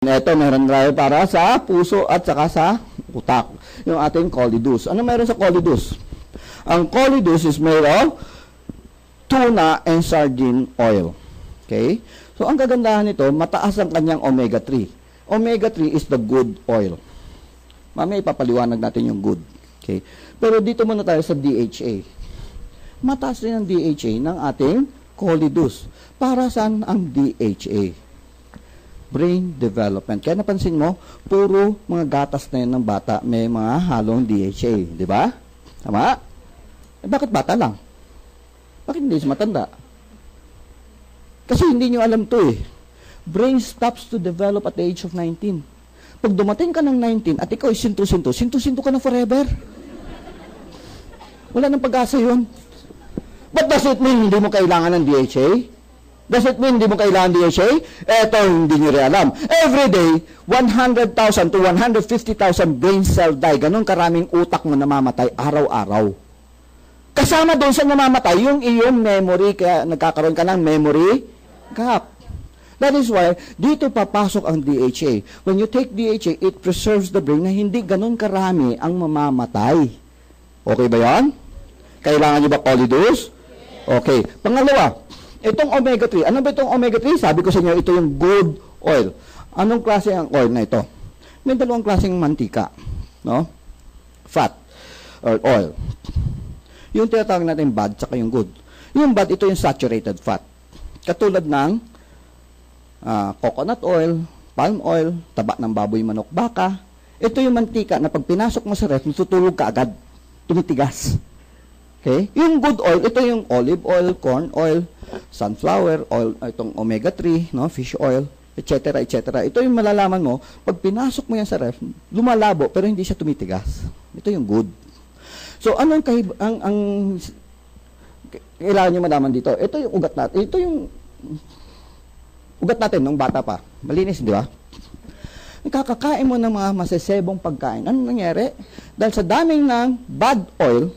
Ito, meron tayo para sa puso at saka sa utak. Yung ating Colideus. Ano meron sa Colideus? Ang Colideus is made of tuna and sardine oil. Okay? So, ang kagandahan nito, mataas ang kanyang omega-3. Omega-3 is the good oil. Mamaya ipapaliwanag natin yung good. Okay? Pero dito muna tayo sa DHA. Mataas rin ang DHA ng ating Colideus. Para saan ang DHA? Brain development. Kaya napansin mo, puro mga gatas na yun ng bata may mga halong DHA. Di ba? Tama? Eh, bakit bata lang? Bakit hindi sa matanda? Kasi hindi nyo alam to eh. Brain stops to develop at the age of 19. Pag dumating ka ng 19 at ikaw ay sinto-sinto, sinto-sinto ka na forever. Wala nang pag-asa yun. But does it mean hindi mo kailangan ng DHA? Does it mean hindi mo kailangan ng DHA? Eto, hindi nyo rin alam. Every day, 100,000 to 150,000 brain cell die. Ganon karaming utak mo namamatay araw-araw. Kasama doon sa namamatay, yung iyong memory, kaya nagkakaroon ka ng memory gap. That is why, dito papasok ang DHA. When you take DHA, it preserves the brain na hindi ganon karami ang mamamatay. Okay ba yan? Kailangan nyo ba Colideus? Okay. Pangalawa, itong omega-3. Ano ba itong omega-3? Sabi ko sa inyo, ito yung good oil. Anong klase ang oil na ito? May dalawang klaseng mantika. No? Fat or oil. Yung tinatawag natin bad, saka yung good. Yung bad, ito yung saturated fat. Katulad ng coconut oil, palm oil, taba ng baboy, manok, baka. Ito yung mantika na pag pinasok mo sa ref, natutulog ka agad. Tumitigas. Okay? Yung good oil, ito yung olive oil, corn oil, sunflower oil, itong omega-3, no, fish oil, etc., etc. Ito yung malalaman mo, pag pinasok mo yan sa ref, lumalabo, pero hindi siya tumitigas. Ito yung good. So, anong kailangan nyo malaman dito? Ito yung ugat natin. Ito yung ugat natin nung bata pa. Malinis, di ba? Kakakain mo ng mga masasebong pagkain. Anong nangyari? Dahil sa daming ng bad oil,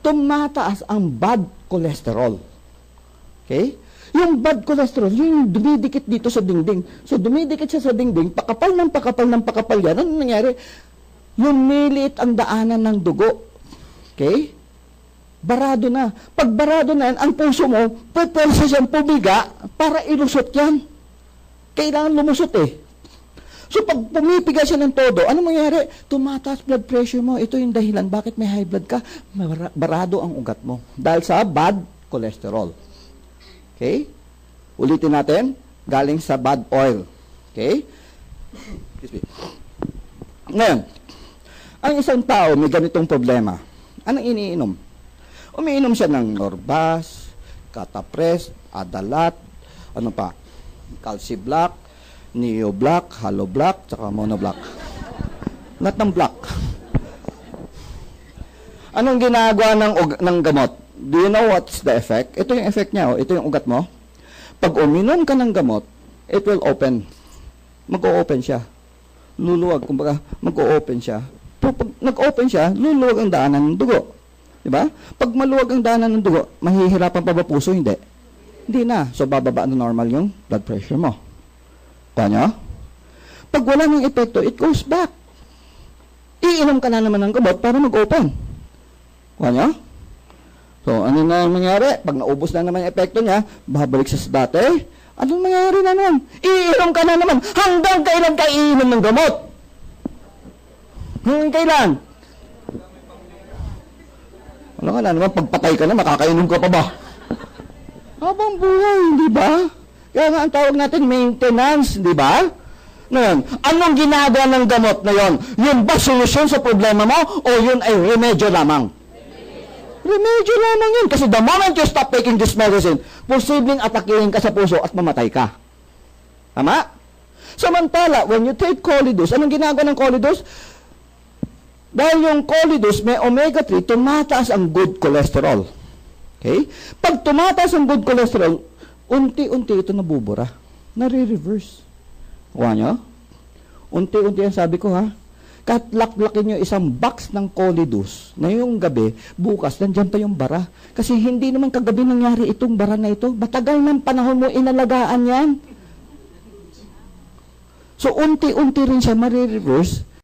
tumataas ang bad cholesterol. Okay? Yung bad cholesterol, yung dumidikit dito sa dingding. So, dumidikit siya sa dingding, pakapal ng pakapal ng pakapal yan. Anong nangyari? Lumiliit ang daanan ng dugo. Okay? Barado na. Pag barado na yan, ang puso mo, pwede siyang pumiga para ilusot yan. Kailangan lumusot eh. So, pag pumipiga siya ng todo, ano mangyari? Tumataas blood pressure mo. Ito yung dahilan. Bakit may high blood ka? Barado ang ugat mo. Dahil sa bad cholesterol. Okay? Ulitin natin. Galing sa bad oil. Okay? Excuse me. Ngayon, ang isang tao may ganitong problema. Anong iniinom? Umiinom siya ng Norbas, Catapres, Adalat, ano pa? Calci Black, Neo Black, Halo Black, tsaka Mono Black. Lahat ng black. Anong ginagawa ng gamot? Do you know what's the effect? Ito yung effect niya. Oh. Ito yung ugat mo. Pag uminom ka ng gamot, it will open. Mag-o-open siya. Luluwag. Kumbaga, mag-o-open siya. Pag nag-open siya, luluwag ang daanan ng dugo. Diba? Pag maluwag ang daanan ng dugo, mahihirapan pa ba puso? Hindi. Hindi na. So, bababa na normal yung blood pressure mo. Kanya? Pag wala ng epekto, it goes back. Iinom ka na naman ng gamot para mag-open. Kanya? So, ano na mangyari? Pag naubos na naman yung epekto niya, babalik sa dati. Anong mangyari na naman? Iinom ka na naman. Hanggang kailan ka iinom ng gamot? Hanggang kailan? Wala ka na naman, pagpatay ka na, makakainom ka pa ba? Habang buhay, di ba? Kaya nga ang tawag natin, maintenance, di ba? Ngayon, anong ginagawa ng gamot na yon? Yun ba solusyon sa problema mo o yun ay remedyo lamang? Remedyo lamang yun. Kasi the moment you stop taking this medicine, posibleng atakihin ka sa puso at mamatay ka. Tama? Samantala, when you take Colideus, anong ginagawa ng Colideus? Dahil yung Colideus may omega-3, tumataas ang good cholesterol. Okay? Pag tumataas ang good cholesterol, unti-unti ito nabubura. Nare-reverse. Kuha nyo? Unti-unti yan sabi ko ha. Katlaklakin nyo isang box ng Colideus na yung gabi, bukas, nandyan pa yung bara. Kasi hindi naman kagabi nangyari itong bara na ito. Matagal ng panahon mo inalagaan yan. So, unti-unti rin siya marireverse